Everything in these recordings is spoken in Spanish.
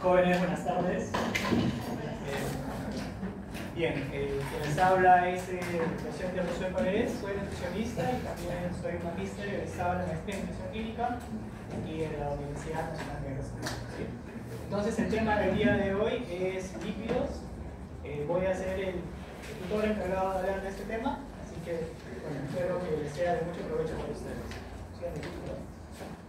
Jóvenes, buenas tardes. Bien, quien les habla es el presidente José Paredes, soy nutricionista y también soy magíster egresado de la maestría en nutrición clínica y en la Universidad Nacional de Guerrero. ¿Sí? Entonces el tema del día de hoy es lípidos. Voy a ser el tutor encargado de hablar de este tema, así que bueno, espero que les sea de mucho provecho para ustedes. ¿Sí?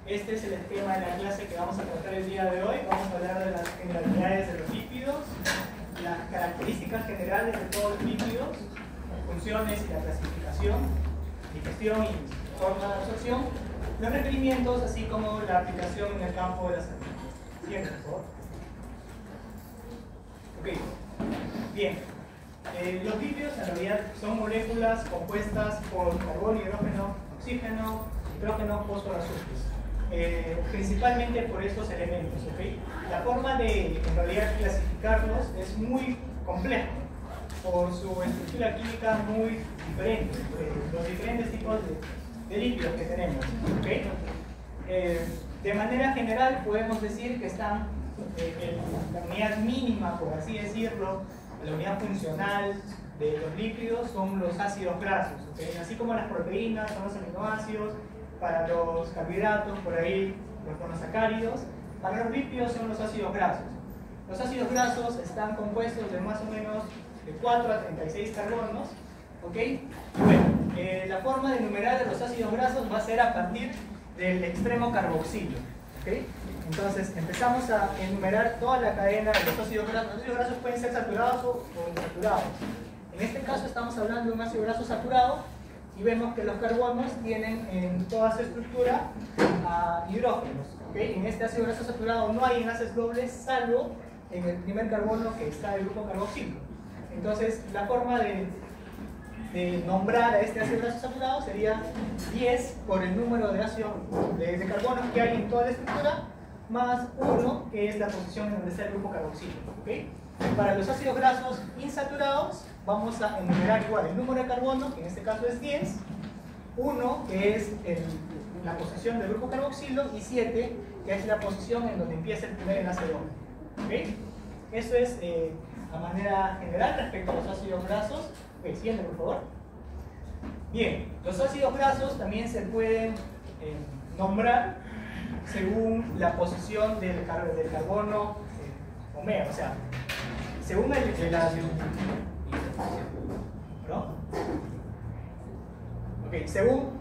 Este es el esquema de la clase que vamos a tratar el día de hoy. Vamos a hablar de las generalidades de los lípidos, las características generales de todos los lípidos, las funciones y la clasificación, digestión y forma de absorción, los requerimientos, así como la aplicación en el campo de la salud. Siguiente, por favor. Ok, bien. Los lípidos en realidad son moléculas compuestas por carbono, hidrógeno, oxígeno, nitrógeno, fósforo, azufre. Principalmente por estos elementos, ¿okay? La forma de en realidad clasificarlos es muy compleja por su estructura química muy diferente, los diferentes tipos de lípidos que tenemos, ¿okay? De manera general podemos decir que están en la unidad mínima, por así decirlo, la unidad funcional de los lípidos son los ácidos grasos, ¿okay? Así como las proteínas son los aminoácidos, para los carbohidratos, por ahí los monosacáridos, para los lípidos son los ácidos grasos. Los ácidos grasos están compuestos de más o menos de 4 a 36 carbonos, ¿ok? Bueno, la forma de enumerar los ácidos grasos va a ser a partir del extremo carboxilo, ¿ok? Entonces empezamos a enumerar toda la cadena de los ácidos grasos. Los ácidos grasos pueden ser saturados o insaturados. En este caso estamos hablando de un ácido graso saturado, y vemos que los carbonos tienen en toda su estructura hidrógenos. ¿Okay? En este ácido graso saturado no hay enlaces dobles, salvo en el primer carbono que está el grupo carboxilo. Entonces, la forma de nombrar a este ácido graso saturado sería 10 por el número de carbonos que hay en toda la estructura, más 1, que es la posición en donde está el grupo carboxilo. ¿Okay? Para los ácidos grasos insaturados, vamos a enumerar igual el número de carbono, que en este caso es 10, 1, que es la posición del grupo carboxilo, y 7, que es la posición en donde empieza el primer enlace doble. ¿Okay? Eso es a manera general respecto a los ácidos grasos. Okay, siguiente, por favor. Bien, los ácidos grasos también se pueden nombrar según la posición del carbono omega, o sea, según el ácido. ¿No? Okay, según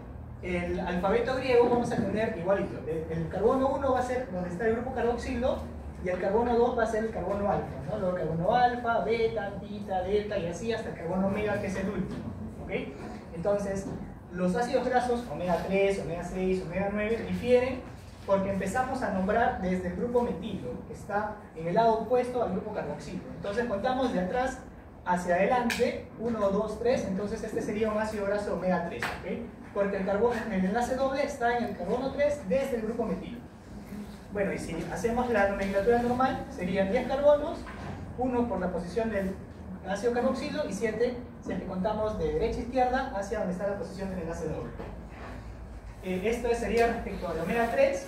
el alfabeto griego vamos a tener igualito. El carbono 1 va a ser donde está el grupo carboxilo y el carbono 2 va a ser el carbono alfa, ¿no? Luego el carbono alfa, beta, tita, delta y así hasta el carbono omega, que es el último. ¿Okay? Entonces, los ácidos grasos omega 3, omega 6, omega 9 difieren porque empezamos a nombrar desde el grupo metilo, que está en el lado opuesto al grupo carboxilo. Entonces contamos de atrás hacia adelante, 1, 2, 3, entonces este sería un ácido graso omega 3, ¿okay? Porque el enlace doble está en el carbono 3 desde el grupo metilo. Bueno, y si hacemos la nomenclatura normal, serían 10 carbonos, 1 por la posición del ácido carboxilo y 7 si es que contamos de derecha a izquierda hacia donde está la posición del enlace doble. Esto sería respecto al omega 3.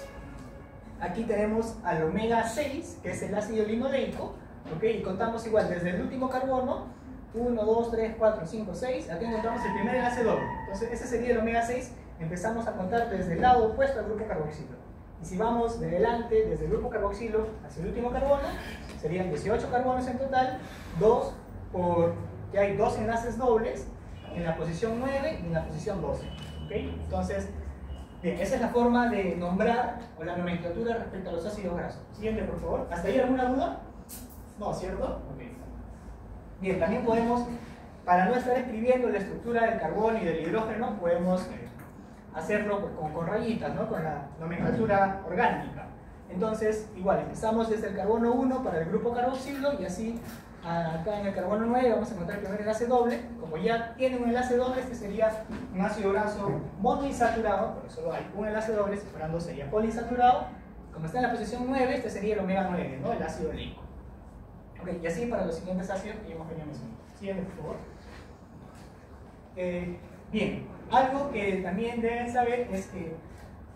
Aquí tenemos al omega 6, que es el ácido linoleico, ¿okay? Y contamos igual desde el último carbono, 1, 2, 3, 4, 5, 6. Aquí encontramos el primer enlace doble. Entonces ese sería el omega 6. Empezamos a contar desde el lado opuesto al grupo carboxilo. Y si vamos de delante, desde el grupo carboxilo hacia el último carbono, serían 18 carbonos en total, 2 porque hay 2 enlaces dobles en la posición 9 y en la posición 12. ¿Okay? Entonces, bien, esa es la forma de nombrar o la nomenclatura respecto a los ácidos grasos. Siguiente, por favor. ¿Hasta ahí alguna duda? No, ¿cierto? Okay. Bien, también podemos, para no estar escribiendo la estructura del carbono y del hidrógeno, podemos hacerlo con rayitas, ¿no? Con la nomenclatura orgánica. Entonces, igual, empezamos desde el carbono 1 para el grupo carboxilo y así acá en el carbono 9 vamos a encontrar el primer enlace doble. Como ya tiene un enlace doble, este sería un ácido graso monoinsaturado, porque solo hay un enlace doble, separando sería poliinsaturado. Como está en la posición 9, este sería el omega 9, ¿no? El ácido oleico. Okay, y así para los siguientes ácidos que hemos venido mencionando. Siguiente, por favor. Bien, algo que también deben saber es que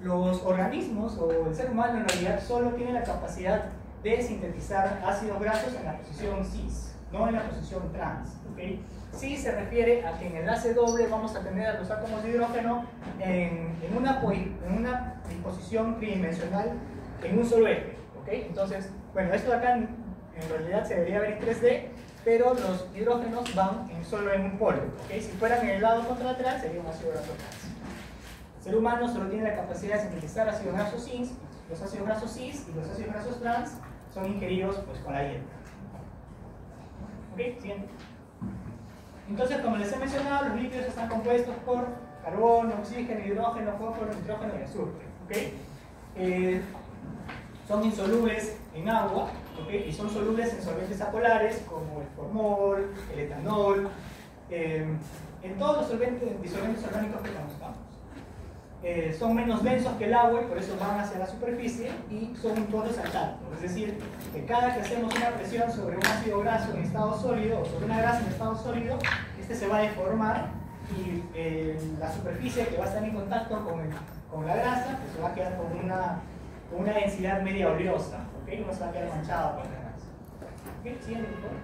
los organismos o el ser humano en realidad solo tiene la capacidad de sintetizar ácidos grasos en la posición cis, no en la posición trans. ¿Okay? Cis se refiere a que en el enlace doble vamos a tener a los átomos de hidrógeno en una disposición tridimensional en un solo eje. ¿Okay? Entonces, bueno, esto de acá en realidad se debería ver en 3D, pero los hidrógenos van solo en un polo. ¿Okay? Si fueran en el lado contralateral sería un ácido graso trans. El ser humano solo tiene la capacidad de sintetizar ácidos grasos cis. Los ácidos grasos cis y los ácidos grasos trans son ingeridos pues, con la dieta. ¿Ok? Siguiente. Entonces, como les he mencionado, los lípidos están compuestos por carbono, oxígeno, hidrógeno, fósforo, nitrógeno y azufre. ¿Okay? Son insolubles en agua, ¿okay? Y son solubles en solventes apolares como el formol, el etanol, en todos los disolventes orgánicos que conozcamos. Son menos densos que el agua y por eso van hacia la superficie y son un poco saltantes. Es decir, que cada que hacemos una presión sobre un ácido graso en estado sólido o sobre una grasa en estado sólido, este se va a deformar y la superficie que va a estar en contacto con la grasa pues se va a quedar con una densidad media oleosa, ¿okay? No se va a quedar manchada por la grasa. ¿Okay? Siguiente, por favor.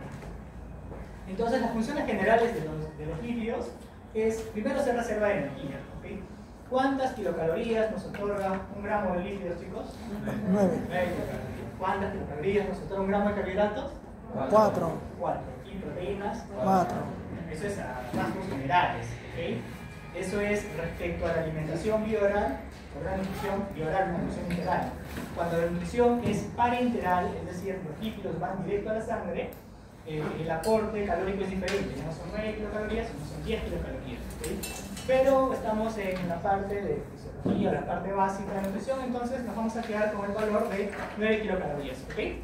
Entonces, las funciones generales de los lípidos es, primero, ser reserva de energía. ¿Okay? ¿Cuántas kilocalorías nos otorga un gramo de lípidos, chicos? 9. ¿Cuántas kilocalorías nos otorga un gramo de carbohidratos? 4. 4. ¿Y proteínas? 4. Eso es a rasgos generales. ¿Okay? Eso es respecto a la alimentación bioral, o la nutrición bioral, una nutrición integral. Cuando la nutrición es parenteral, es decir, los lípidos van directo a la sangre, el aporte calórico es diferente. No son 9 kilocalorías, sino son 10 kilocalorías. ¿Okay? Pero estamos en la parte de fisiología, la parte básica de nutrición, entonces nos vamos a quedar con el valor de 9 kilocalorías. ¿Okay?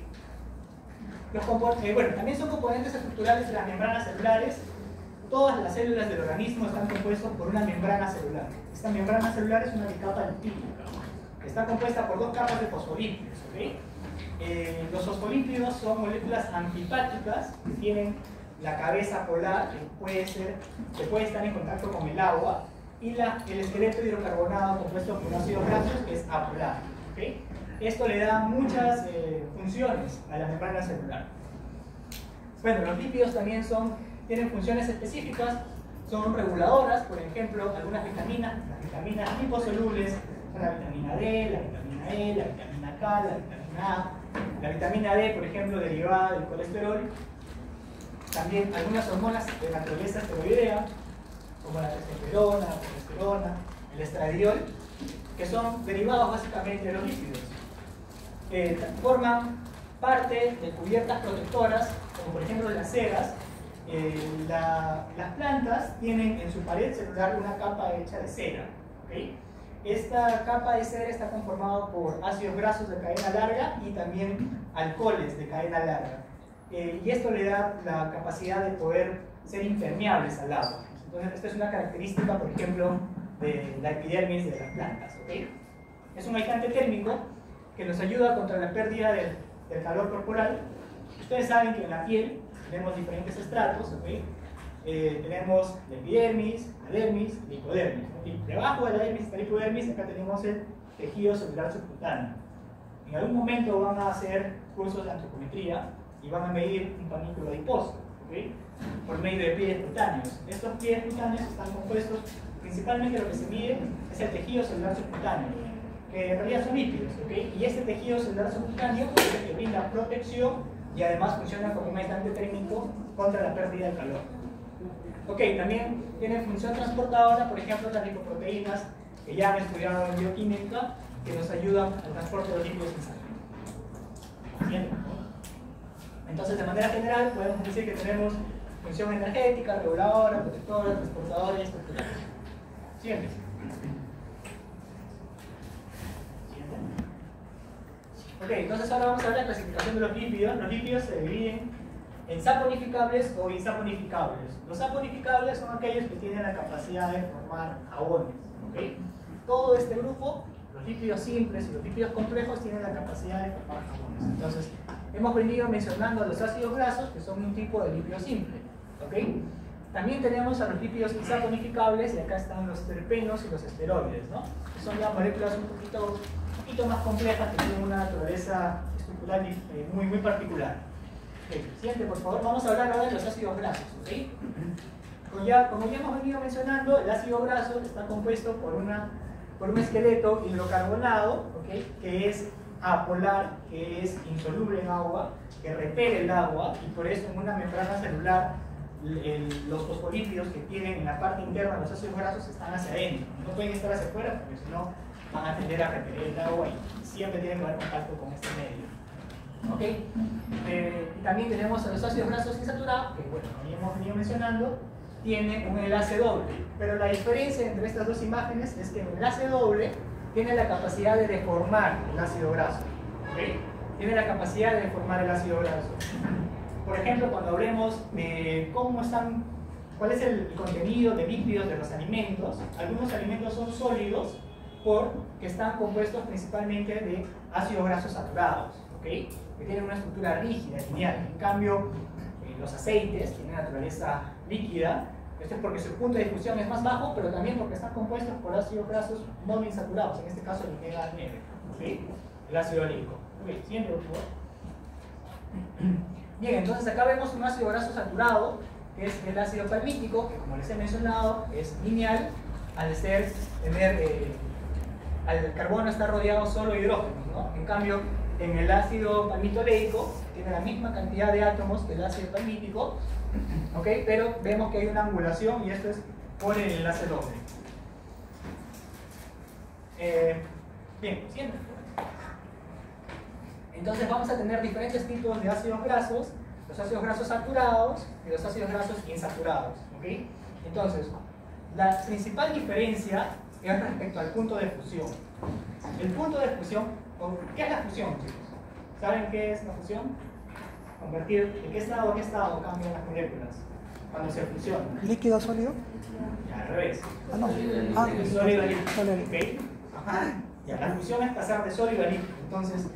Bueno, también son componentes estructurales de las membranas celulares. Todas las células del organismo están compuestas por una membrana celular. Esta membrana celular es una bicapa lipídica. Está compuesta por 2 capas de fosfolípidos. ¿Okay? Los fosfolípidos son moléculas antipáticas que tienen la cabeza polar, que puede estar en contacto con el agua, y el esqueleto hidrocarbonado compuesto por ácidos grasos, que es apolar. ¿Okay? Esto le da muchas funciones a la membrana celular. Bueno, los lípidos también tienen funciones específicas, son reguladoras, por ejemplo, algunas vitaminas, las vitaminas liposolubles, son la vitamina D, la vitamina E, la vitamina K, la vitamina A. La vitamina D, por ejemplo, derivada del colesterol. También algunas hormonas de naturaleza esteroidea, como la testosterona, la progesterona, el estradiol, que son derivados básicamente de los lípidos. Forman parte de cubiertas protectoras, como por ejemplo las ceras. Las plantas tienen en su pared celular una capa hecha de cera. ¿Okay? Esta capa de cera está conformada por ácidos grasos de cadena larga y también alcoholes de cadena larga. Y esto le da la capacidad de poder ser impermeables al agua. Entonces, esta es una característica, por ejemplo, de la epidermis de las plantas. ¿Okay? Es un aislante térmico que nos ayuda contra la pérdida del calor corporal. Ustedes saben que en la piel tenemos diferentes estratos. ¿Okay? Tenemos la epidermis, la dermis y la hipodermis. Y debajo de la dermis está la hipodermis, acá tenemos el tejido celular subcutáneo. En algún momento van a hacer cursos de antropometría y van a medir un panículo adiposo, ¿okay? Por medio de pliegues cutáneos. Estos pliegues cutáneos están compuestos, principalmente lo que se mide es el tejido celular subcutáneo, que en realidad son lípidos, ¿okay? Y este tejido celular subcutáneo es el que brinda protección y además funciona como un aislante térmico contra la pérdida de calor. Ok, también tienen función transportadora, por ejemplo, las lipoproteínas, que ya han estudiado en bioquímica, que nos ayudan al transporte de los lípidos en sangre. Bien. Entonces, de manera general, podemos decir que tenemos función energética, reguladora, protectora, transportadora y estructural. Siguiente. Ok, entonces ahora vamos a ver la clasificación de los lípidos. Los lípidos se dividen en saponificables o insaponificables. Los saponificables son aquellos que tienen la capacidad de formar jabones. ¿Okay? Todo este grupo, los lípidos simples y los lípidos complejos, tienen la capacidad de formar jabones. Entonces, hemos venido mencionando los ácidos grasos, que son un tipo de lípido simple. ¿Okay? También tenemos a los lípidos isotonificables, y acá están los terpenos y los esteroides, ¿no? Que son ya moléculas un poquito más complejas, que tienen una naturaleza estructural muy particular. Okay. Siguiente, por favor. Vamos a hablar ahora de los ácidos grasos, ¿ok? Como ya hemos venido mencionando, el ácido graso está compuesto por un esqueleto hidrocarbonado, ¿okay? Que es apolar, que es insoluble en agua, que repele el agua, y por eso en una membrana celular los fosfolípidos que tienen en la parte interna de los ácidos grasos están hacia adentro, no pueden estar hacia afuera porque si no van a tender a repeler el agua y siempre tienen que haber contacto con este medio. ¿Okay? Y también tenemos a los ácidos grasos insaturados, que bueno, como ya hemos venido mencionando, tiene un enlace doble, pero la diferencia entre estas dos imágenes es que el enlace doble tiene la capacidad de deformar el ácido graso. ¿Okay? Tiene la capacidad de deformar el ácido graso. Por ejemplo, cuando hablemos de cuál es el contenido de lípidos de los alimentos, algunos alimentos son sólidos porque están compuestos principalmente de ácidos grasos saturados, ¿okay? Que tienen una estructura rígida, lineal. En cambio, los aceites tienen naturaleza líquida. Esto es porque su punto de difusión es más bajo, pero también porque están compuestos por ácidos grasos monoinsaturados, en este caso el omega 9, ¿okay? El ácido oleico. Okay, siguiente, por favor. Bien, entonces acá vemos un ácido graso saturado, que es el ácido palmítico, que como les he mencionado es lineal, al carbono está rodeado solo de hidrógenos, ¿no? En cambio, en el ácido palmito-oleico tiene la misma cantidad de átomos que el ácido palmítico, ¿okay? Pero vemos que hay una angulación y esto es por el enlace doble. Bien, siguiente. Entonces vamos a tener diferentes tipos de ácidos grasos, los ácidos grasos saturados y los ácidos grasos insaturados, ¿okay? Entonces, la principal diferencia es respecto al punto de fusión. El punto de fusión, ¿qué es la fusión, chicos? ¿Saben qué es la fusión? Convertir de qué estado a qué estado cambian las moléculas cuando se fusionan. ¿Líquido sólido? Ya, al revés. Ah, no. Sólido a líquido. Sólido. ¿Okay? Ajá. Ya, la fusión es pasar de sólido a líquido. Entonces,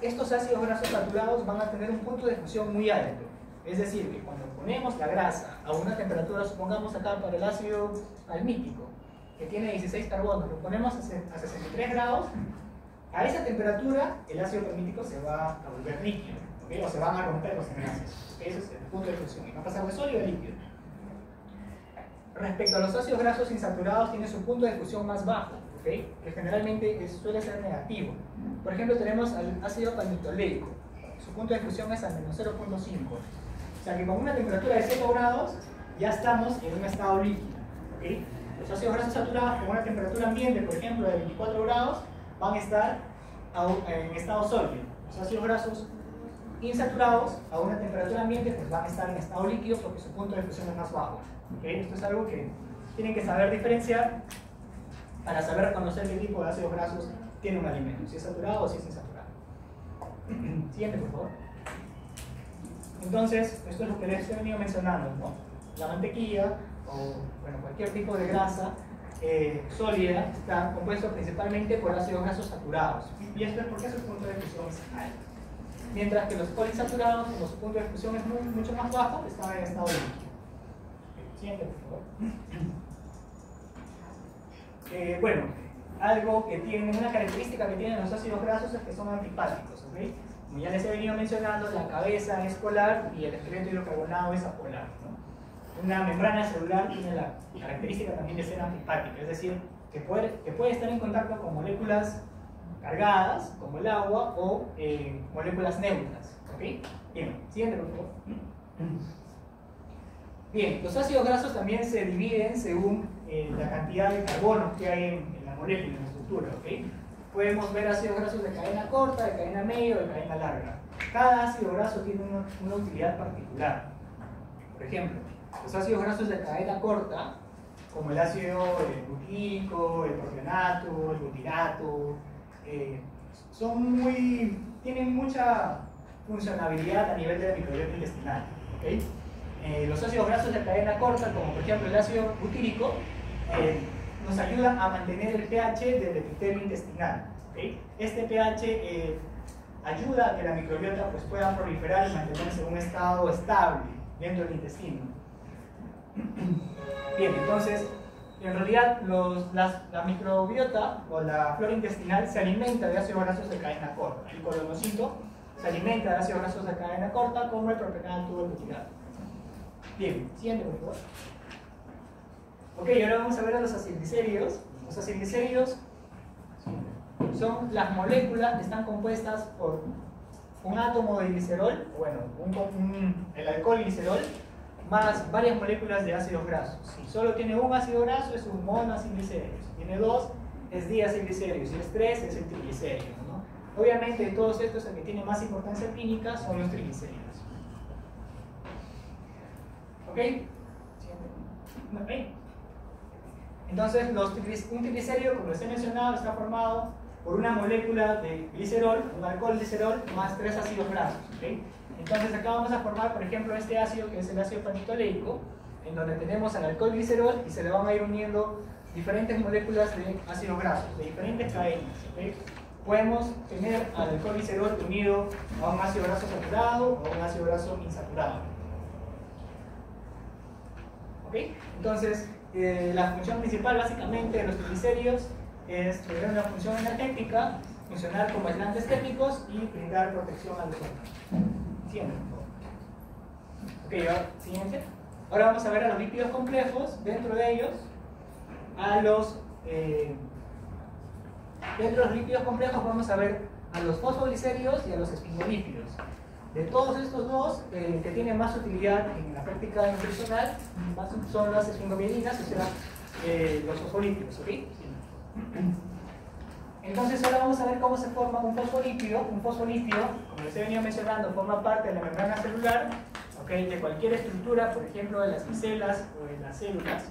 estos ácidos grasos saturados van a tener un punto de fusión muy alto. Es decir, que cuando ponemos la grasa a una temperatura, supongamos acá para el ácido palmítico, que tiene 16 carbonos, lo ponemos a 63 grados, a esa temperatura el ácido palmítico se va a volver líquido, ¿okay? O se van a romper los enlaces. ¿Okay? Ese es el punto de fusión, y va a pasar de sólido a líquido. Respecto a los ácidos grasos insaturados, tiene su punto de fusión más bajo, ¿okay? Que generalmente suele ser negativo. Por ejemplo, tenemos al ácido palmito-oleico, su punto de fusión es al menos 0.5. O sea que con una temperatura de 0 grados ya estamos en un estado líquido, ¿okay? Los ácidos grasos saturados con una temperatura ambiente, por ejemplo, de 24 grados, van a estar en estado sólido. Los ácidos grasos insaturados a una temperatura ambiente pues van a estar en estado líquido porque su punto de fusión es más bajo. ¿Okay? Esto es algo que tienen que saber diferenciar para saber reconocer qué tipo de ácidos grasos tiene un alimento, si es saturado o si es insaturado. Siguiente, por favor. Entonces, esto es lo que les he venido mencionando, ¿no? La mantequilla o bueno, cualquier tipo de grasa sólida está compuesto principalmente por ácidos grasos saturados. Y esto es porque su punto de fusión es alto. Mientras que los poliinsaturados, como su punto de fusión es mucho más bajo, están en estado líquido. Siguiente, por favor. Bueno, algo que tiene, una característica que tienen los ácidos grasos es que son antipáticos, ¿okay? Como ya les he venido mencionando, la cabeza es polar y el esqueleto hidrocarbonado es apolar, ¿no? Una membrana celular tiene la característica también de ser antipática, es decir, que puede estar en contacto con moléculas cargadas, como el agua, o moléculas neutras, ¿ok? Bien, siguiente, por favor. Bien, los ácidos grasos también se dividen según la cantidad de carbonos que hay en la molécula, en la estructura, ¿ok? Podemos ver ácidos grasos de cadena corta, de cadena media o de cadena larga. Cada ácido graso tiene una utilidad particular. Por ejemplo, los ácidos grasos de cadena corta, como el ácido butírico, el propionato, el butirato, tienen mucha funcionabilidad a nivel de la microbiota intestinal, ¿okay? Los ácidos grasos de cadena corta, como por ejemplo el ácido butírico, nos ayudan a mantener el pH del epitelio intestinal, ¿okay? Este pH ayuda a que la microbiota pues, pueda proliferar y mantenerse en un estado estable dentro del intestino. Bien, entonces, en realidad la microbiota o la flora intestinal se alimenta de ácidos grasos de cadena corta. El colonocito se alimenta de ácidos grasos de cadena corta como el propenal tubo retirado. Bien, siguiente por favor. Ok, ahora vamos a ver a los acilglicéridos. Los acilglicéridos son las moléculas que están compuestas por un átomo de glicerol, bueno, el alcohol glicerol, más varias moléculas de ácidos grasos. Si solo tiene un ácido graso es un monoacilglicerio, si tiene dos es diacilglicerio, si es tres es el triglicérido, ¿no? Obviamente de todos estos el que tiene más importancia clínica son los triglicéridos. ¿Ok? ¿Ok? Entonces un triglicérido, como les he mencionado, está formado por una molécula de glicerol, un alcohol glicerol, más tres ácidos grasos. ¿Okay? Entonces acá vamos a formar, por ejemplo, este ácido que es el ácido panitoleico, en donde tenemos al alcohol glicerol y se le van a ir uniendo diferentes moléculas de ácidos grasos, de diferentes cadenas. ¿Okay? Podemos tener al alcohol glicerol unido a un ácido graso saturado o a un ácido graso insaturado. ¿Ok? Entonces, la función principal básicamente de los triglicéridos es tener una función energética, funcionar como aislantes térmicos y brindar protección a los órganos. Siguiente. Ok, ahora, siguiente. Ahora vamos a ver a los lípidos complejos, dentro de ellos, dentro de los lípidos complejos vamos a ver a los fosfoglicéridos y a los esfingolípidos. De todos estos dos, que tienen más utilidad en la práctica nutricional son las esfingomielinas, o sea, los fosfolípidos, ¿ok? Entonces ahora vamos a ver cómo se forma un fosfolípido. Un fosfolípido, como les he venido mencionando, forma parte de la membrana celular, ¿okay? De cualquier estructura, por ejemplo de las micelas o de las células,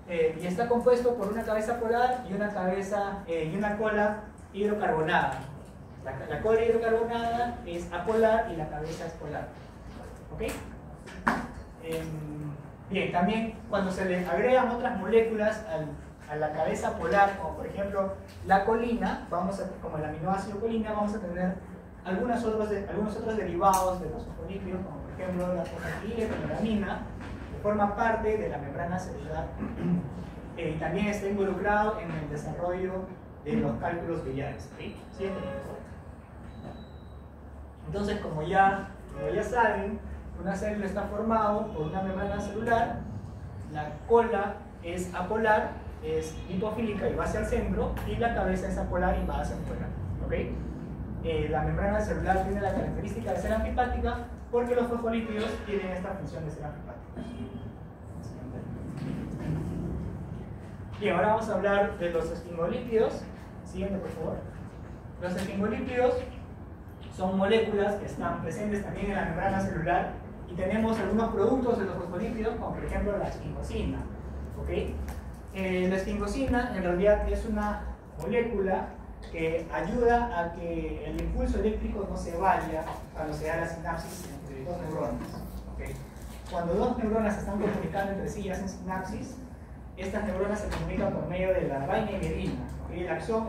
y está compuesto por una cabeza polar y una cola hidrocarbonada. La cola hidrocarbonada es apolar y la cabeza es polar. ¿Ok? Bien, también cuando se le agregan otras moléculas a la cabeza polar, como por ejemplo la colina, como el aminoácido colina, vamos a tener algunos otros derivados de los fosfolípidos, como por ejemplo la fosfatidiletomelamina, que forma parte de la membrana celular y también está involucrado en el desarrollo de los cálculos biliares. ¿Sí? Entonces, como ya saben, una célula está formada por una membrana celular, la cola es apolar, es lipofílica y va hacia el centro, y la cabeza es apolar y va hacia afuera. ¿Okay? La membrana celular tiene la característica de ser anfipática porque los fosfolípidos tienen esta función de ser anfipáticos. Bien, ahora vamos a hablar de los esfingolípidos. Siguiente, por favor. Los esfingolípidos son moléculas que están presentes también en la membrana celular y tenemos algunos productos de los fosfolípidos, como por ejemplo la esfingosina. ¿Okay? La esfingosina en realidad es una molécula que ayuda a que el impulso eléctrico no se vaya cuando se da la sinapsis entre dos neuronas. ¿Okay? Cuando dos neuronas se están comunicando entre sí y hacen sinapsis, estas neuronas se comunican por medio de la vaina y mielina. ¿Okay? El axón,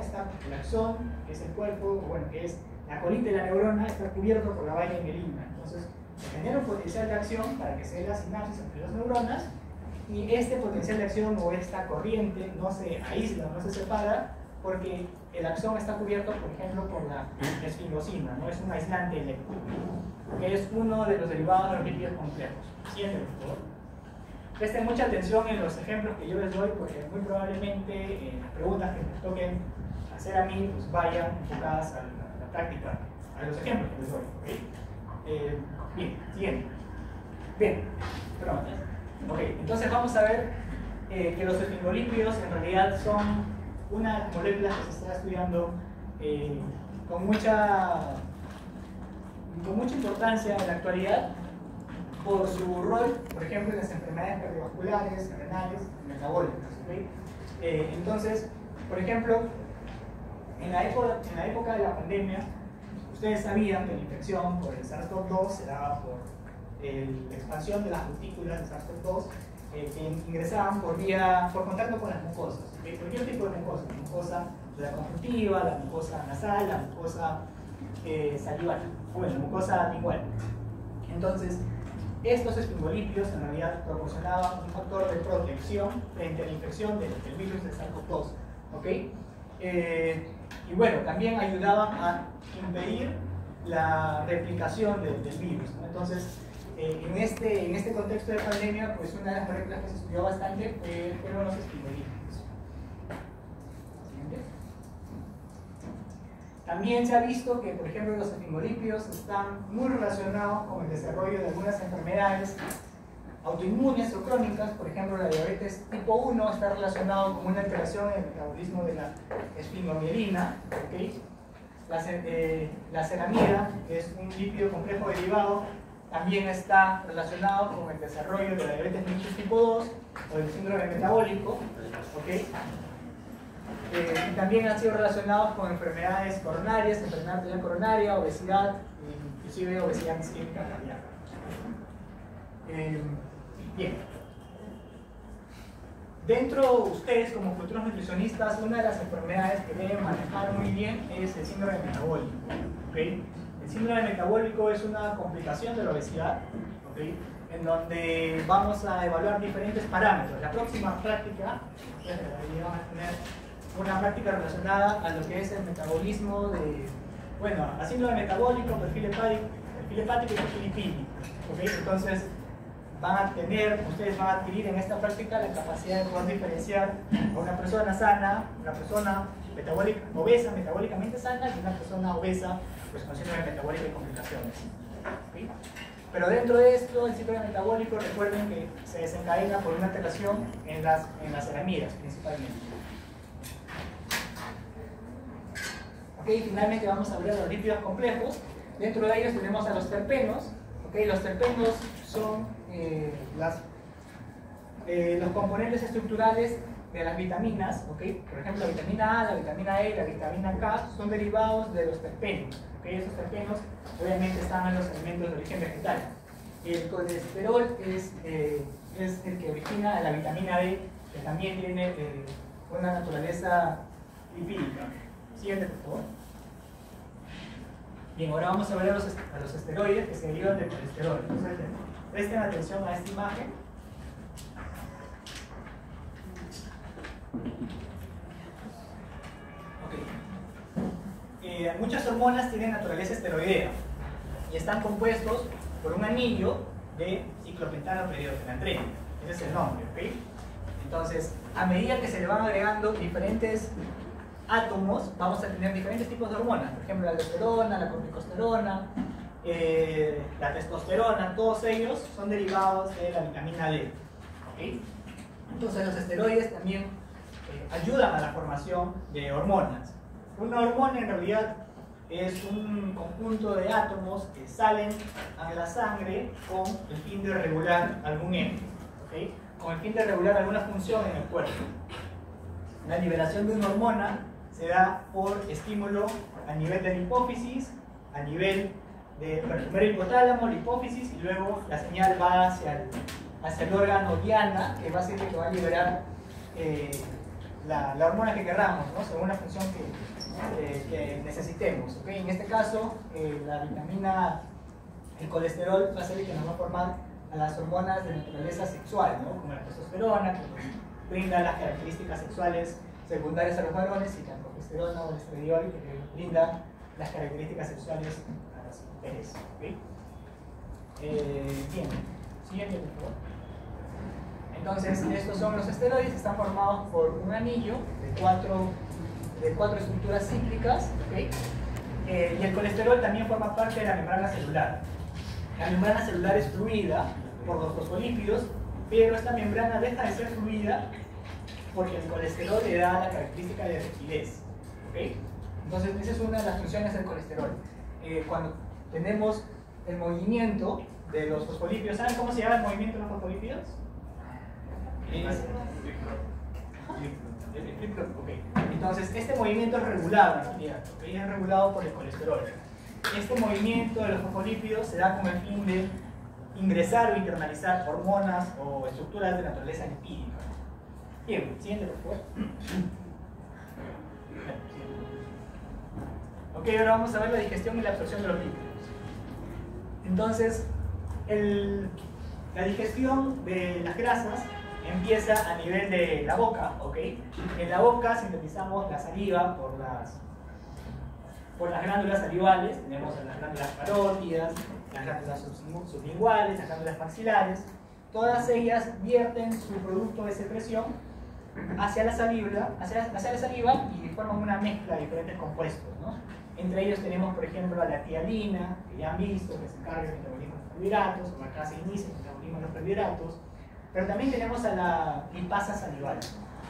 que es el cuerpo, bueno, que es la colita de la neurona, está cubierto por la vaina y mielina. Entonces, se genera un potencial de acción para que se dé la sinapsis entre dos neuronas, y este potencial de acción o esta corriente no se aísla, no se separa, porque el axón está cubierto, por ejemplo, por la esfingosina, no es un aislante eléctrico, que es uno de los derivados de los lípidos complejos. Siguiente, por favor. Presten mucha atención en los ejemplos que yo les doy, porque muy probablemente las preguntas que me toquen hacer a mí pues vayan enfocadas a la práctica, a los ejemplos que les doy. ¿Okay? Bien, siguiente. Bien, perdón. Ok, entonces vamos a ver que los esfingolípidos en realidad son una molécula que se está estudiando con mucha importancia en la actualidad por su rol, por ejemplo, en las enfermedades cardiovasculares, renales, metabólicas. ¿Okay? Entonces, por ejemplo, en la época de la pandemia, ustedes sabían que la infección por el SARS-CoV-2 se daba por la expansión de las gotículas de SARS-CoV-2 que ingresaban por contacto con las mucosas. ¿Okay? Cualquier tipo de mucosa de la conjuntiva, la mucosa nasal, la mucosa salival, bueno, la mucosa lingual. Entonces, estos esfingolípidos en realidad proporcionaban un factor de protección frente a la infección del virus de SARS-CoV-2. ¿Ok? Y bueno, también ayudaban a impedir la replicación del virus, ¿no? Entonces, en este contexto de pandemia, pues una de las moléculas que se estudió bastante fueron los esfingolípidos. Siguiente. También se ha visto que, por ejemplo, los esfingolípidos están muy relacionados con el desarrollo de algunas enfermedades autoinmunes o crónicas. Por ejemplo, la diabetes tipo 1 está relacionado con una alteración en el metabolismo de la esfingomielina. ¿Okay? La ceramida, que es un lípido complejo derivado, también está relacionado con el desarrollo de la diabetes mellitus tipo 2 o del síndrome metabólico. ¿Okay? Y también han sido relacionados con enfermedades coronarias, enfermedad arterial coronaria, obesidad, inclusive obesidad isquémica cardíaca. Bien. Dentro de ustedes, como futuros nutricionistas, una de las enfermedades que deben manejar muy bien es el síndrome metabólico. ¿Okay? El síndrome metabólico es una complicación de la obesidad, ¿okay? En donde vamos a evaluar diferentes parámetros. La próxima práctica, vamos a tener una práctica relacionada a lo que es el metabolismo de, bueno, a síndrome metabólico, perfil hepático y perfil lipídico. ¿Okay? Entonces, ustedes van a adquirir en esta práctica la capacidad de poder diferenciar a una persona sana, una persona obesa, metabólicamente sana, y una persona obesa, pues con síndrome metabólico y complicaciones. ¿Okay? Pero dentro de esto, el síndrome metabólico, recuerden que se desencadena por una alteración en las ceramidas, principalmente. Okay, finalmente vamos a hablar de los lípidos complejos. Dentro de ellos tenemos a los terpenos. Okay, los terpenos son los componentes estructurales de las vitaminas. Okay. Por ejemplo, la vitamina A, la vitamina E, la vitamina K son derivados de los terpenos. Okay. Esos terpenos obviamente están en los alimentos de origen vegetal. El colesterol es el que origina la vitamina D, que también tiene una naturaleza lipídica. Siguiente, por favor. Bien, ahora vamos a ver a los esteroides que se derivan del colesterol. Entonces, presten atención a esta imagen. Okay. Muchas hormonas tienen naturaleza esteroidea y están compuestos por un anillo de ciclopentano periodofenadreno. Ese es el nombre, ¿ok? Entonces, a medida que se le van agregando diferentes átomos, vamos a tener diferentes tipos de hormonas. Por ejemplo, la aldosterona, la corticosterona, la testosterona, todos ellos son derivados de la vitamina D. ¿Okay? Entonces, los esteroides también ayudan a la formación de hormonas. Una hormona en realidad es un conjunto de átomos que salen a la sangre con el fin de regular algún ente, ¿okay? Con el fin de regular alguna función en el cuerpo. La liberación de una hormona se da por estímulo a nivel de la hipófisis, a nivel de primero el hipotálamo, la hipófisis, y luego la señal va hacia el órgano diana, que va a ser el que va a liberar la hormona que querramos, ¿no? Según la función que necesitemos. ¿Okay? En este caso, la vitamina, el colesterol va a ser el que nos va a formar a las hormonas de naturaleza sexual, ¿no? Como la testosterona, que brinda las características sexuales secundarias a los varones, y la progesterona o el estradiol, que brinda las características sexuales a las mujeres. ¿Okay? Bien, siguiente, por favor. Entonces, estos son los esteroides, están formados por un anillo de cuatro estructuras cíclicas, ¿okay? Y el colesterol también forma parte de la membrana celular. La membrana celular es fluida por los fosfolípidos, pero esta membrana deja de ser fluida porque el colesterol le da la característica de rigidez. ¿Okay? Entonces, esa es una de las funciones del colesterol. Cuando tenemos el movimiento de los fosfolípidos, ¿saben cómo se llama el movimiento de los fosfolípidos? Okay. Entonces, este movimiento es regulado en realidad, ¿okay? Es regulado por el colesterol. Este movimiento de los fosfolípidos se da con el fin de ingresar o internalizar hormonas o estructuras de naturaleza lipídica. Bien, siguiente, por favor. Ok, ahora vamos a ver la digestión y la absorción de los lípidos. Entonces, La digestión de las grasas empieza a nivel de la boca, ¿ok? En la boca sintetizamos la saliva por las glándulas salivales, tenemos las glándulas parótidas, las glándulas sublinguales, las glándulas maxilares. Todas ellas vierten su producto de secreción hacia la saliva y forman una mezcla de diferentes compuestos, ¿no? Entre ellos tenemos, por ejemplo, a la tialina, que ya han visto, que se encarga del metabolismo de los carbohidratos, o la case inicia el metabolismo de los carbohidratos. Pero también tenemos a la lipasa salival,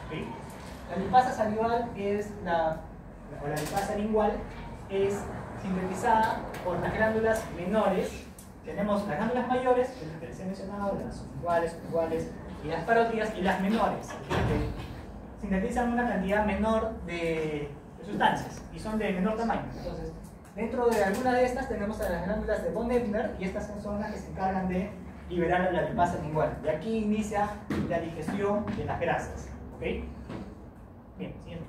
¿okay? La lipasa salival o la lipasa lingual es sintetizada por las glándulas menores. Tenemos las glándulas mayores, que es las que les he mencionado, las sublinguales y las parótidas, y las menores, que sintetizan una cantidad menor de sustancias y son de menor tamaño. Entonces, dentro de algunas de estas tenemos a las glándulas de von Ebner, y estas son las que se encargan de liberar la lipasa lingual. De aquí inicia la digestión de las grasas. ¿Ok? Bien, siguiente.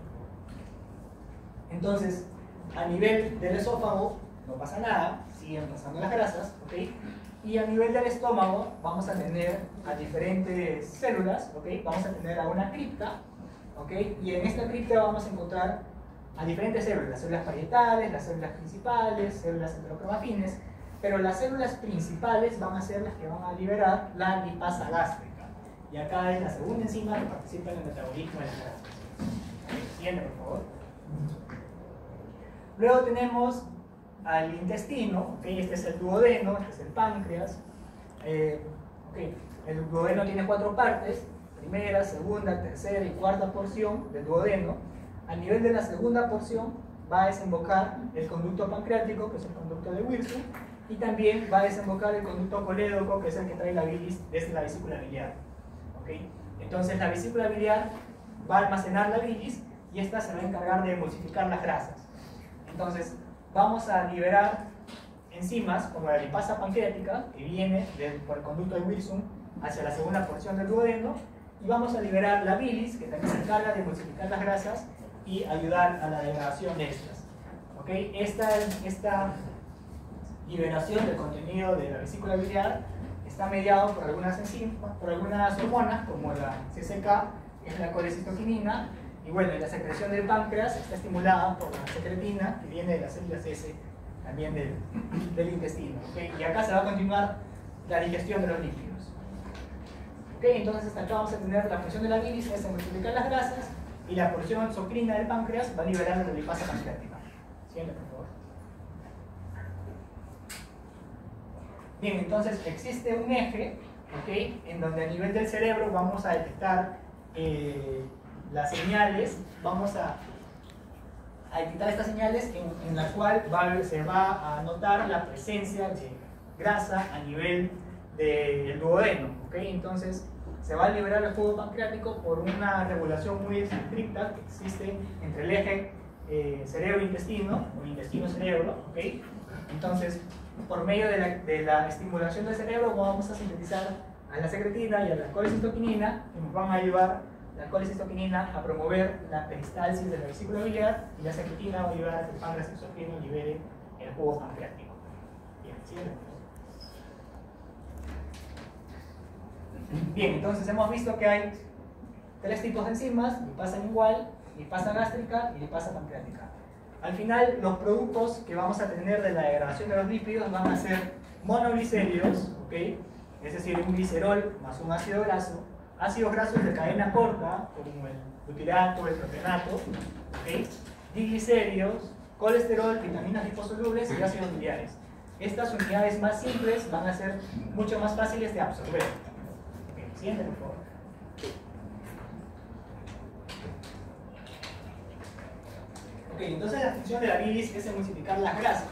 Entonces, a nivel del esófago no pasa nada, siguen pasando las grasas, ¿ok? Y a nivel del estómago vamos a tener a diferentes células, ¿ok? Vamos a tener a una cripta, ¿ok? Y en esta cripta vamos a encontrar a diferentes células, las células parietales, las células principales, células heterocromafines, pero las células principales van a ser las que van a liberar la lipasa gástrica. Y acá es la segunda enzima que participa en el metabolismo de las grasas. Siguiente, por favor. Luego tenemos al intestino, ¿okay? Este es el duodeno, este es el páncreas. Okay. El duodeno tiene 4 partes, primera, segunda, tercera y cuarta porción del duodeno. Al nivel de la segunda porción va a desembocar el conducto pancreático, que es el conducto de Wilson, y también va a desembocar el conducto colédoco, que es el que trae la bilis desde la vesícula biliar. ¿Okay? Entonces la vesícula biliar va a almacenar la bilis y esta se va a encargar de emulsificar las grasas. Entonces vamos a liberar enzimas como la lipasa pancreática, que viene por el conducto de Wilson hacia la segunda porción del duodeno, y vamos a liberar la bilis, que también se encarga de emulsificar las grasas y ayudar a la degradación de estas. ¿Okay? Esta liberación del contenido de la vesícula biliar está mediado por algunas enzimas, por algunas hormonas, como la CCK, que es la colecistoquinina, y bueno, la secreción del páncreas está estimulada por la secretina, que viene de las células S, también del intestino. ¿Okay? Y acá se va a continuar la digestión de los líquidos. ¿Okay? Entonces hasta acá vamos a tener la función de la bilis, es emulsificar las grasas, y la porción exocrina del páncreas va a liberar la lipasa pancreática. Siguiente, por favor. Bien, entonces existe un eje, ¿okay? En donde a nivel del cerebro vamos a detectar las señales, vamos a detectar estas señales en la cual se va a notar la presencia de grasa a nivel del duodeno. ¿Okay? Entonces se va a liberar el jugo pancreático por una regulación muy estricta que existe entre el eje cerebro-intestino o intestino-cerebro. ¿Okay? Entonces, por medio de la estimulación del cerebro vamos a sintetizar a la secretina y a la colecistoquinina, que nos van a ayudar la colecistoquinina a promover la peristalsis de la vesícula biliar, y la secretina va a ayudar a que el páncreas exocrino libere el jugo pancreático. Bien, siguiente. Bien, entonces hemos visto que hay 3 tipos de enzimas: lipasa lingual, lipasa gástrica y lipasa pancreática. Al final, los productos que vamos a tener de la degradación de los lípidos van a ser monoglicéridos, ¿okay? Es decir, un glicerol más un ácido graso, ácidos grasos de cadena corta, como el butirato, el propionato, ¿okay? Diglicéridos, colesterol, vitaminas liposolubles y ácidos biliares. Estas unidades más simples van a ser mucho más fáciles de absorber. Okay, siguiente, por favor. Ok, entonces la función de la bilis es emulsificar las grasas.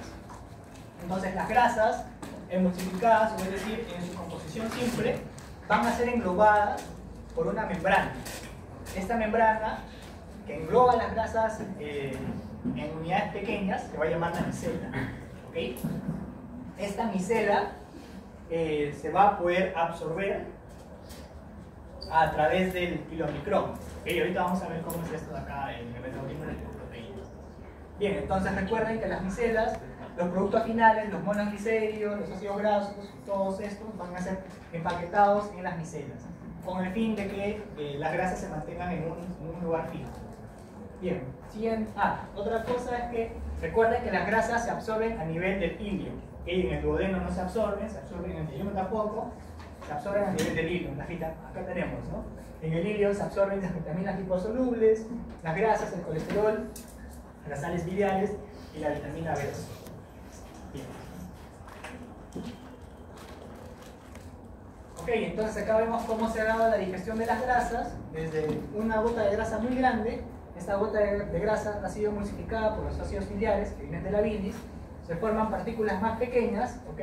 Entonces las grasas emulsificadas, o es decir, en su composición simple, van a ser englobadas por una membrana. Esta membrana, que engloba las grasas en unidades pequeñas, se va a llamar la micela. ¿Okay? Esta micela se va a poder absorber a través del kilomicrón. ¿Okay? Ahorita vamos a ver cómo es esto de acá en el metabolismo de las proteínas. Bien, entonces recuerden que las micelas, los productos finales, los monoglicéridos, los ácidos grasos, todos estos van a ser empaquetados en las micelas, con el fin de que las grasas se mantengan en un lugar fijo. Bien, siguiente. Otra cosa es que recuerden que las grasas se absorben a nivel del ilio. En el duodeno no se absorben en el yeyuno tampoco, se absorben a nivel del ilio. Acá tenemos, ¿no? En el ilio se absorben las vitaminas liposolubles, las grasas, el colesterol, las sales biliares y la vitamina B2. Bien. Ok, entonces acá vemos cómo se ha dado la digestión de las grasas, desde una gota de grasa muy grande. Esta gota de grasa ha sido emulsificada por los ácidos biliares que vienen de la bilis, se forman partículas más pequeñas, ¿ok?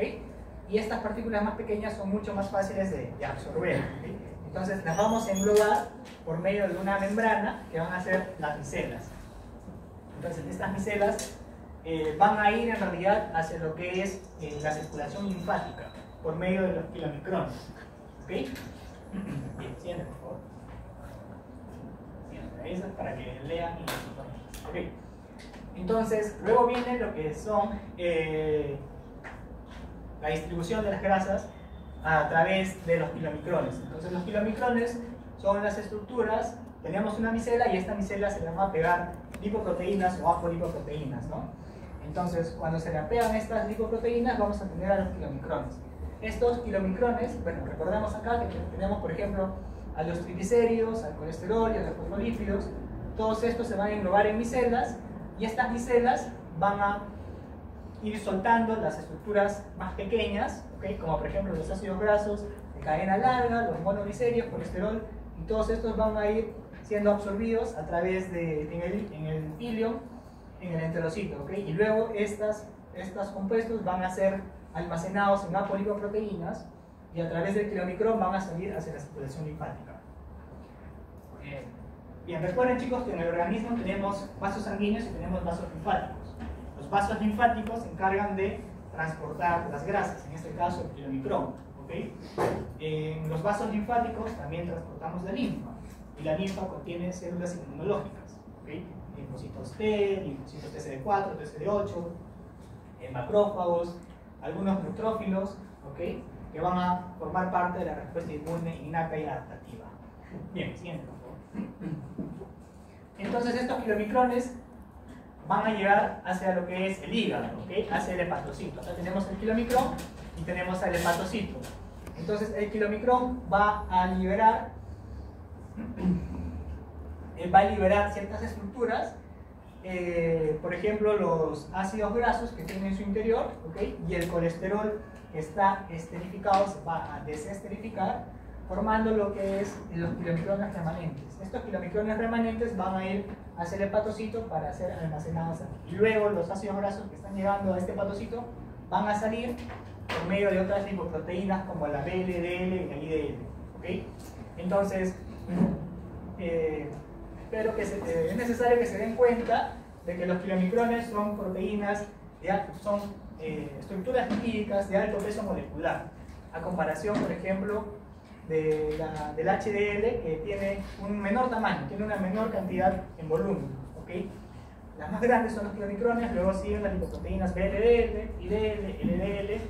Y estas partículas más pequeñas son mucho más fáciles de absorber, ¿okay? Entonces las vamos a englobar por medio de una membrana que van a ser las micelas. Entonces estas micelas van a ir en realidad hacia lo que es la circulación linfática por medio de los kilomicrones, ¿ok? Bien, siguiente por favor. Eso es para que lean y informen. Okay. Entonces, luego viene lo que son la distribución de las grasas a través de los kilomicrones. Entonces, los kilomicrones son las estructuras. Tenemos una micela y esta micela se le va a pegar lipoproteínas o apolipoproteínas, ¿no? Entonces, cuando se le pegan estas lipoproteínas, vamos a tener a los kilomicrones. Estos kilomicrones, bueno, recordemos acá que tenemos, por ejemplo, a los triglicéridos, al colesterol y a los fosfolípidos. Todos estos se van a englobar en micelas y estas micelas van a ir soltando las estructuras más pequeñas, ¿okay? Como por ejemplo los ácidos grasos de cadena larga, los monoglicéridos, colesterol, y todos estos van a ir siendo absorbidos a través de en el ilio, en el enterocito, ¿okay? Y luego estos compuestos van a ser almacenados en apolipoproteínas y a través del kilomicrón van a salir hacia la circulación linfática. Bien, recuerden chicos que en el organismo tenemos vasos sanguíneos y tenemos vasos linfáticos. Los vasos linfáticos se encargan de transportar las grasas, en este caso el kilomicrón, ¿okay? En los vasos linfáticos también transportamos la linfa, y la linfa contiene células inmunológicas, ¿okay? Linfocitos T, linfocitos TCD4, TCD8, macrófagos, algunos neutrófilos, ¿okay? Que van a formar parte de la respuesta inmune innata y adaptativa. Bien, siguiente, por favor. Entonces estos kilomicrones van a llegar hacia lo que es el hígado, ¿okay? Hacia el hepatocito. Acá tenemos el kilomicrón y tenemos al hepatocito. Entonces el kilomicrón va a liberar ciertas estructuras, por ejemplo los ácidos grasos que tiene en su interior, ¿okay? Y el colesterol que está esterificado se va a desesterificar, formando lo que es los kilomicrones remanentes. Estos kilomicrones remanentes van a ir hacia el hepatocito para ser almacenados aquí. Y luego los ácidos grasos que están llegando a este hepatocito van a salir por medio de otras lipoproteínas como la VLDL y la IDL, ¿okay? Entonces, espero que es necesario que se den cuenta de que los kilomicrones son proteínas, son estructuras lipídicas de alto peso molecular, a comparación, por ejemplo, del HDL, que tiene un menor tamaño, tiene una menor cantidad en volumen, ¿okay? Las más grandes son los kilomicrones, luego siguen las lipoproteínas VLDL, IDL, LDL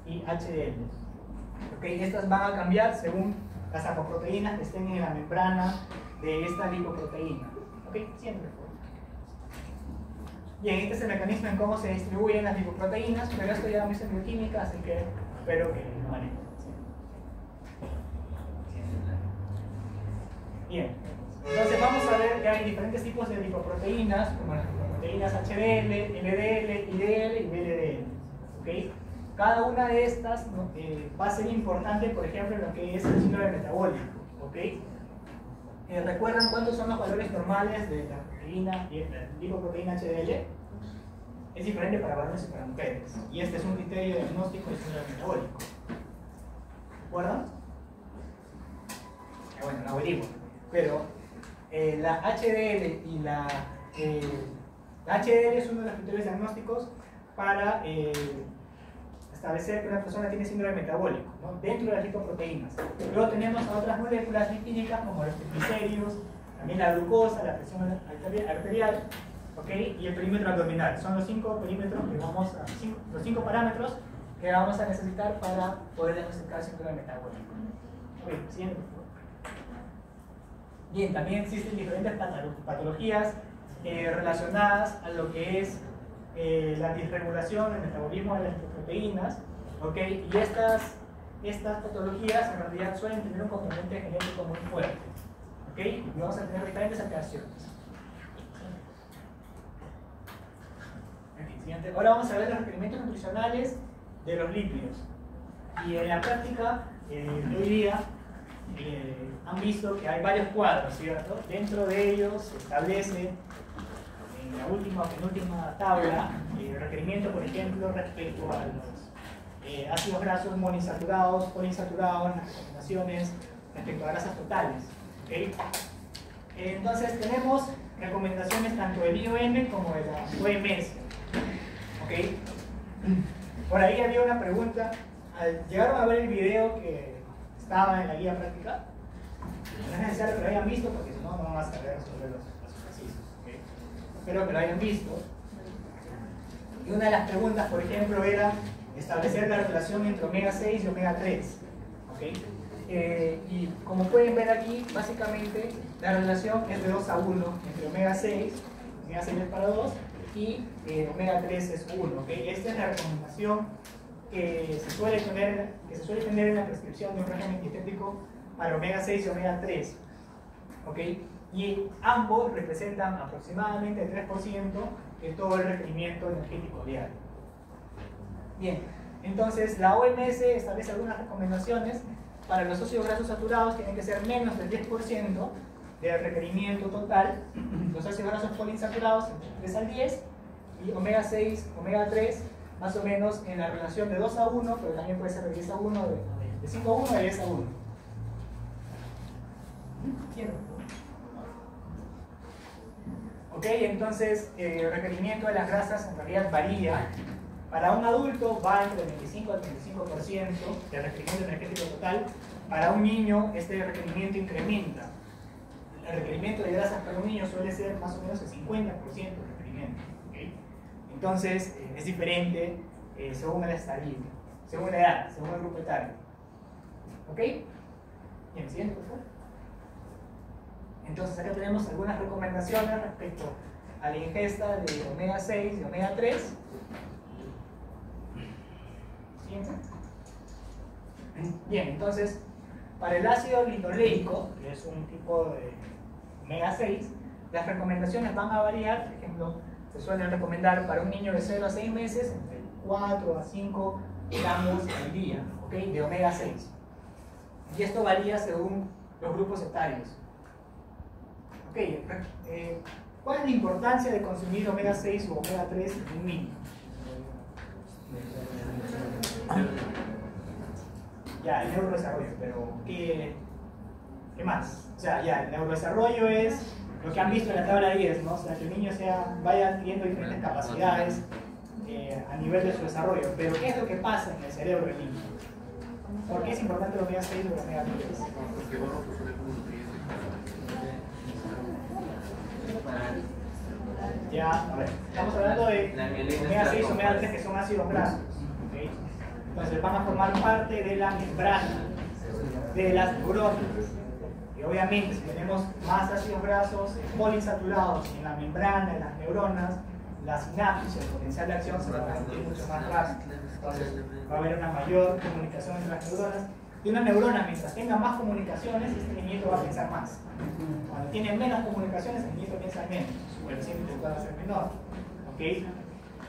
y HDL, ¿okay? Estas van a cambiar según las apoproteínas que estén en la membrana de esta lipoproteína, ¿okay? Siempre. Bien, este es el mecanismo en cómo se distribuyen las lipoproteínas, pero esto ya lo hice en bioquímica, así que espero que lo manejen. Bien, entonces vamos a ver que hay diferentes tipos de lipoproteínas, como las lipoproteínas HDL, LDL, IDL y VLDL, ¿okay? Cada una de estas va a ser importante, por ejemplo, en lo que es el síndrome metabólico, ¿okay? ¿Recuerdan cuántos son los valores normales de la proteína y la lipoproteína HDL? Es diferente para varones y para mujeres. Y este es un criterio diagnóstico del síndrome metabólico. ¿Recuerdan? Bueno, lo averiguo. Pero la HDL y la HDL es uno de los criterios diagnósticos para establecer que una persona tiene síndrome metabólico, ¿no? Dentro de las lipoproteínas. Luego tenemos a otras moléculas lipídicas como los triglicéridos, también la glucosa, la presión arterial, ¿ok? Y el perímetro abdominal. Son los 5 perímetros que vamos a, los 5 parámetros que vamos a necesitar para poder diagnosticar síndrome metabólico. Ok, siguiente. Bien, también existen diferentes patologías relacionadas a lo que es la disregulación, el metabolismo de las proteínas, ¿ok? Y estas patologías en realidad suelen tener un componente genético muy fuerte, ¿ok? Y vamos a tener diferentes alteraciones. En fin, siguiente. Ahora vamos a ver los requerimientos nutricionales de los lípidos. Y en la práctica, de hoy día, han visto que hay varios cuadros, ¿cierto? Dentro de ellos se establece en la última o penúltima tabla el requerimiento, por ejemplo, respecto a los ácidos grasos monoinsaturados, poliinsaturados, las recomendaciones respecto a grasas totales, ¿okay? Entonces tenemos recomendaciones tanto del IOM como de la OMS, ¿okay? Por ahí había una pregunta. ¿Llegaron a ver el video que estaba en la guía práctica? No es necesario que lo hayan visto porque si no, no van a saber sobre los ejercicios, ¿okay? Espero que lo hayan visto. Y una de las preguntas, por ejemplo, era establecer la relación entre omega 6 y omega 3, ¿okay? Y como pueden ver aquí, básicamente la relación es de 2 a 1 entre omega 6 es para 2 y omega 3 es 1, ¿okay? Esta es la recomendación que se suele tener en la prescripción de un régimen dietético para omega 6 y omega 3, ¿okay? Y ambos representan aproximadamente el 3% de todo el requerimiento energético diario. Bien, entonces la OMS establece algunas recomendaciones. Para los ácidos grasos saturados tienen que ser menos del 10% del requerimiento total. Los ácidos grasos poliinsaturados entre 3 al 10 y omega 6, omega 3 más o menos en la relación de 2 a 1, pero también puede ser de 10 a 1, de 5 a 1 y de 10 a 1. Ok, entonces el requerimiento de las grasas en realidad varía. Para un adulto va entre el 25 al 35% del requerimiento energético total. Para un niño este requerimiento incrementa. El requerimiento de grasas para un niño suele ser más o menos el 50% del requerimiento. ¿Okay? Entonces es diferente según el estadio, según la edad, según el grupo etario. ¿Ok? Bien, siguiente, por favor. Entonces acá tenemos algunas recomendaciones respecto a la ingesta de omega 6 y omega 3. Siguiente. Bien, entonces para el ácido linoleico, que es un tipo de omega 6, las recomendaciones van a variar. Por ejemplo, se suelen recomendar para un niño de 0 a 6 meses entre 4 a 5 gramos al día, ¿okay? De omega 6. Y esto varía según los grupos etarios. Okay, ¿cuál es la importancia de consumir omega 6 o omega 3 en un niño? Ya, el neurodesarrollo, pero ¿qué más? O sea, ya, el neurodesarrollo es lo que han visto en la tabla 10, ¿no? O sea, que el niño vaya adquiriendo diferentes capacidades a nivel de su desarrollo. Pero ¿qué es lo que pasa en el cerebro del niño? ¿Por qué es importante el omega 6 o el omega 3? Ya, a ver, estamos hablando de omega 6 y omega 3 que son ácidos grasos, ¿okay? Entonces van a formar parte de la membrana de las neuronas. Y obviamente si tenemos más ácidos grasos poliinsaturados en la membrana de las neuronas, la sinapsis, el potencial de acción se va a sentir mucho más rápido. Entonces va a haber una mayor comunicación entre las neuronas. Y una neurona, mientras tenga más comunicaciones, este niñito va a pensar más. Cuando tiene menos comunicaciones, el niñito piensa menos. Su coeficiente intelectual va a ser menor. ¿Okay?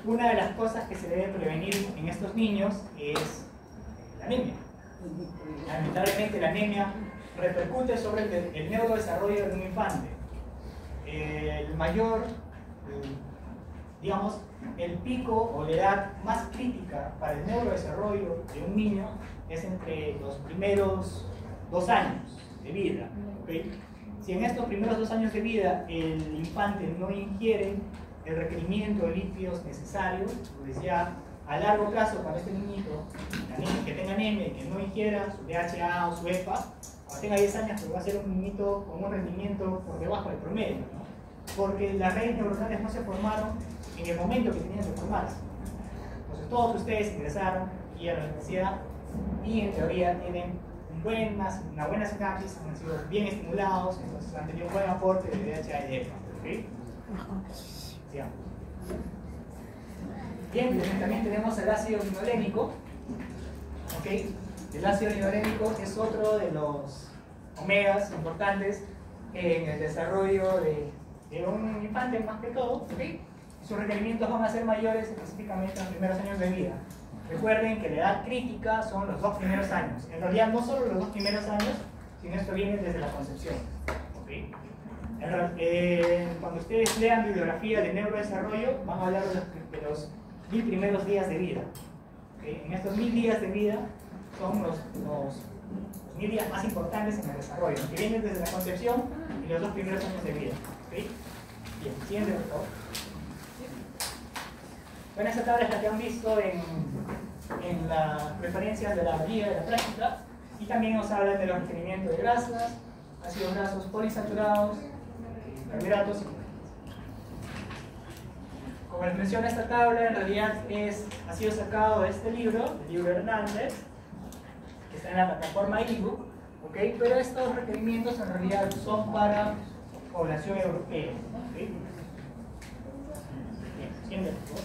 Una de las cosas que se debe prevenir en estos niños es la anemia. Lamentablemente la anemia repercute sobre el neurodesarrollo de un infante. El mayor, digamos, el pico o la edad más crítica para el neurodesarrollo de un niño es entre los primeros 2 años de vida. ¿Okay? Si en estos primeros 2 años de vida el infante no ingiere el requerimiento de lípidos necesarios, pues ya a largo plazo, cuando este niñito que tenga anemia y que no ingiera su DHA o su EPA, cuando tenga 10 años, pues va a ser un niñito con un rendimiento por debajo del promedio, ¿no? porque las redes neuronales no se formaron en el momento que tenían que formarse. Entonces todos ustedes ingresaron aquí a la universidad y en teoría tienen una buena sinapsis, han sido bien estimulados, entonces han tenido un buen aporte de DHA y de EPA. ¿Okay? Sigamos. Bien, también tenemos el ácido linolénico. ¿Okay? El ácido linolénico es otro de los omegas importantes en el desarrollo de un infante más que todo. ¿Okay? Sus requerimientos van a ser mayores específicamente en los primeros años de vida. Recuerden que la edad crítica son los 2 primeros años. En realidad no solo los 2 primeros años, sino esto viene desde la concepción. ¿Okay? Cuando ustedes lean bibliografía de neurodesarrollo, van a hablar de los 1000 primeros días de vida. ¿Okay? En estos 1000 días de vida son los 1000 días más importantes en el desarrollo, que vienen desde la concepción y los 2 primeros años de vida. ¿Okay? Bien, siguiente por favor. Bueno, esta tabla es la que han visto en las referencias de la guía de la práctica, y también nos hablan de los requerimientos de grasas, ácidos grasos poliinsaturados, carbohidratos y proteínas. Como les menciona esta tabla, en realidad ha sido sacado de este libro, el libro Hernández, que está en la plataforma ebook, ¿okay? Pero estos requerimientos en realidad son para población europea. ¿Okay? Bien, siguiente, por favor.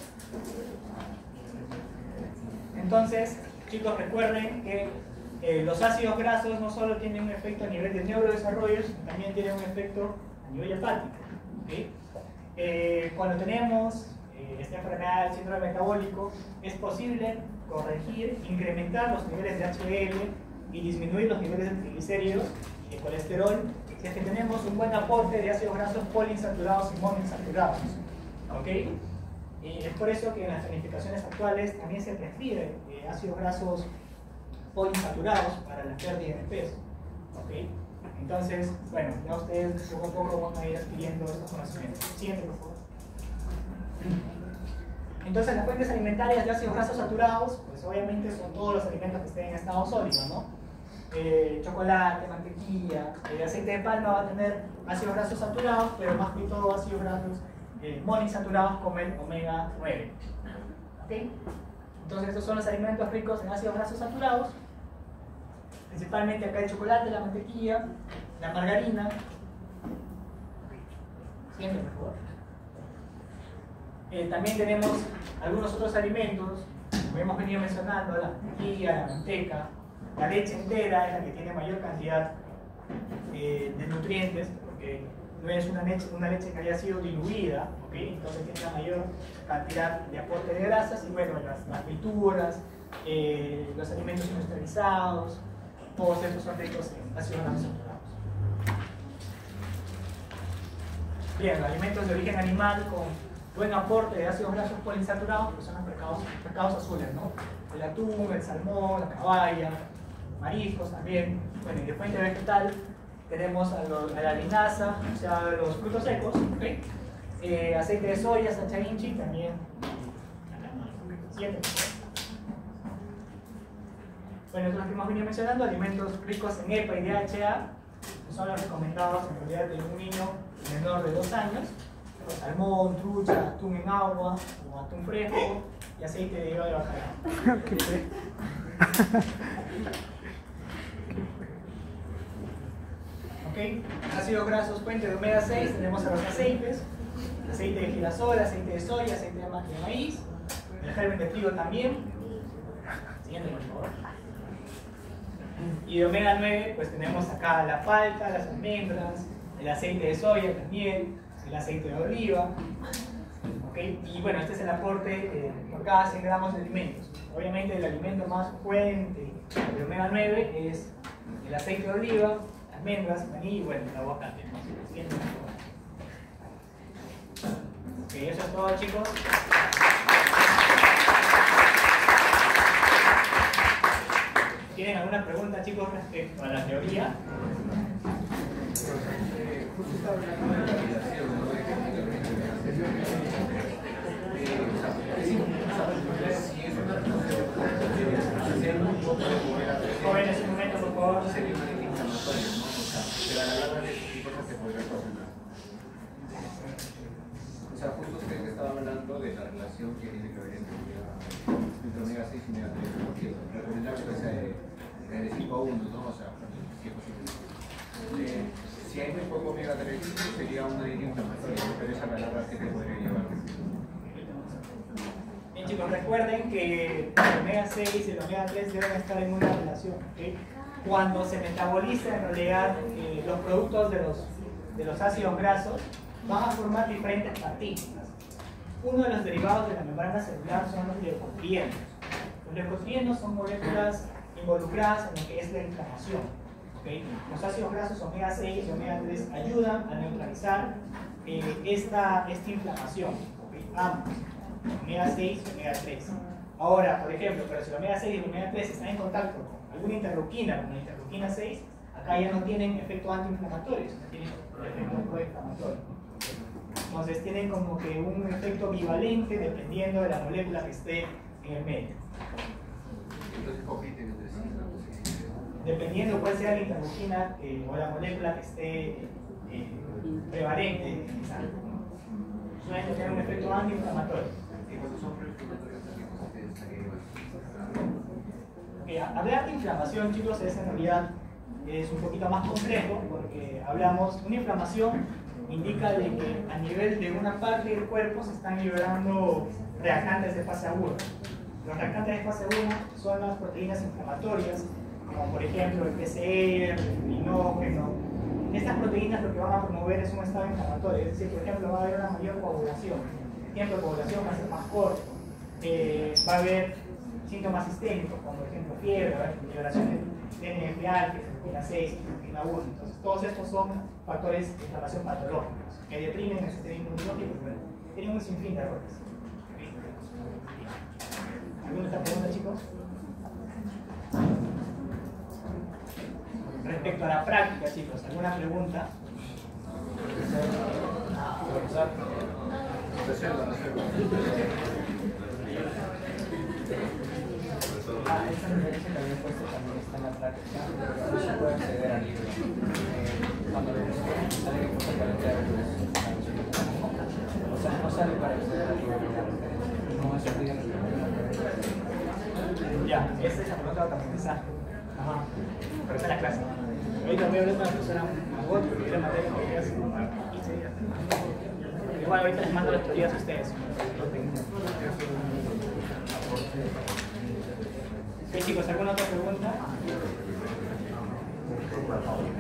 Entonces, chicos, recuerden que los ácidos grasos no solo tienen un efecto a nivel de neurodesarrollo, sino también tienen un efecto a nivel hepático. ¿Okay? Cuando tenemos esta enfermedad del síndrome metabólico, es posible corregir, incrementar los niveles de HDL y disminuir los niveles de triglicéridos y de colesterol si es que tenemos un buen aporte de ácidos grasos poliinsaturados y monoinsaturados. ¿Okay? Es por eso que en las planificaciones actuales también se prescribe ácidos grasos poliinsaturados para la pérdida de peso. ¿Okay? Entonces, bueno, ya ustedes poco a poco van a ir adquiriendo estos conocimientos. Siguiente, por favor. Entonces, las fuentes alimentarias de ácidos grasos saturados, pues obviamente son todos los alimentos que estén en estado sólido, ¿no? Chocolate, mantequilla, aceite de palma va a tener ácidos grasos saturados, pero más que todo ácidos grasos monoinsaturados como el omega 9. ¿Okay? Entonces estos son los alimentos ricos en ácidos grasos saturados, principalmente acá el chocolate, la mantequilla, la margarina. Siguiente, por favor. También tenemos algunos otros alimentos, como hemos venido mencionando, la mantequilla, la manteca, la leche entera es la que tiene mayor cantidad de nutrientes, porque no es una leche que haya sido diluida, ¿okay? Entonces tiene una mayor cantidad de aporte de grasas, y bueno, las frituras, los alimentos industrializados, todos estos son ricos en ácidos grasos saturados. Bien, los alimentos de origen animal con buen aporte de ácidos grasos poliinsaturados, pues son los pescados azules, ¿no? El atún, el salmón, la caballa, mariscos también. Bueno, y de fuente vegetal tenemos a la linaza, o sea, los frutos secos, ¿okay? Aceite de soya, salsa inchi, también. Siguiente. Bueno, otros que hemos venido mencionando, alimentos ricos en EPA y DHA, que son los recomendados en realidad de un niño menor de 2 años. Salmón, trucha, atún en agua o atún fresco y aceite de hígado de bacalao. ¿Okay? Ácidos grasos fuente de omega 6, tenemos a los aceites, aceite de girasol, aceite de soya, aceite de maíz, el germen de trigo también. Siguiente, por favor. Y de omega 9, pues tenemos acá la palta, las almendras, el aceite de soya también, el aceite de oliva. ¿Okay? Y bueno, este es el aporte por cada 100 gramos de alimentos. Obviamente el alimento más fuente de omega 9 es el aceite de oliva, almendras, maní y bueno, el aguacate. Ok, eso es todo, chicos. ¿Tienen alguna pregunta, chicos, respecto a la teoría? Justo estaba hablando de la validación, ¿no? Si es una hacer mucho para poder hacer. Jóvenes, un momento, por favor. Sería una inflamatoria, ¿no? Pero a la larga de este tipo se podría ocasionar. de la relación que tiene que haber entre omega 6 y omega 3, porque recomendable que sea de 5 a 1, ¿no? O sea, si es posible. Si hay muy poco omega 3, sería una dieta inflamatoria, pero esa palabra que te podría llevar. Bien, chicos, recuerden que el omega 6 y el omega 3 deben estar en una relación, ¿okay? Cuando se metaboliza en realidad los productos de los ácidos grasos, van a formar diferentes partículas. Uno de los derivados de la membrana celular son los leucotrienos. Los leucotrienos son moléculas involucradas en lo que es la inflamación. ¿Okay? Los ácidos grasos omega 6 y omega 3 ayudan a neutralizar esta inflamación. ¿Okay? Ambos, omega 6 y omega 3. Ahora, por ejemplo, pero si el omega 6 y el omega 3 están en contacto con alguna interleuquina, como la interleuquina 6, acá ya no tienen efecto antiinflamatorio, sino tienen efecto proinflamatorio. Entonces tienen como que un efecto bivalente dependiendo de la molécula que esté en el medio. Entonces compiten entre sí. Dependiendo cuál sea la interleuquina o la molécula que esté prevalente en esa, suelen tener un efecto antiinflamatorio. Y cuando son proinflamatorios también Hablar de inflamación, chicos, es en realidad un poquito más complejo porque hablamos, una inflamación indica de que a nivel de una parte del cuerpo se están liberando reactantes de fase 1. Los reactantes de fase 1 son las proteínas inflamatorias, como por ejemplo el PCR, el fibrinogenio. Estas proteínas lo que van a promover es un estado inflamatorio, es decir, por ejemplo, va a haber una mayor coagulación, el tiempo de coagulación va a ser más corto, va a haber síntomas sistémicos, como por ejemplo fiebre, va a haber liberación de NFA, interleuquina 6, interleuquina 1. Entonces, todos estos son factores de inflamación patológicos que deprimen el sistema inmunológico y bueno, tienen un sinfín de errores. ¿Alguna otra pregunta, chicos? Respecto a la práctica, chicos, ¿alguna pregunta? Esta referencia que había puesto también está en la práctica, pero no se puede acceder al libro. Cuando lo busquen, sale que puede aparecer o sea, no sale para acceder al libro de la referencia. No es un día ya, esa es la pregunta de aprendizaje. Ajá, pero esa es la clase. Ahorita voy a hablar con la profesora Magot, porque la materia que hace 15 días. Igual ahorita les mando las teorías a ustedes. Ok, chicos, ¿alguna otra pregunta?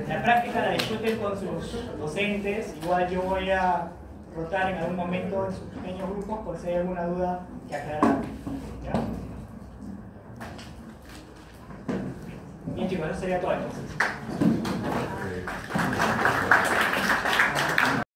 La práctica la discuten con sus docentes. Igual yo voy a rotar en algún momento en sus pequeños grupos por si hay alguna duda que aclarar. ¿Ya? Bien, chicos, eso sería todo entonces.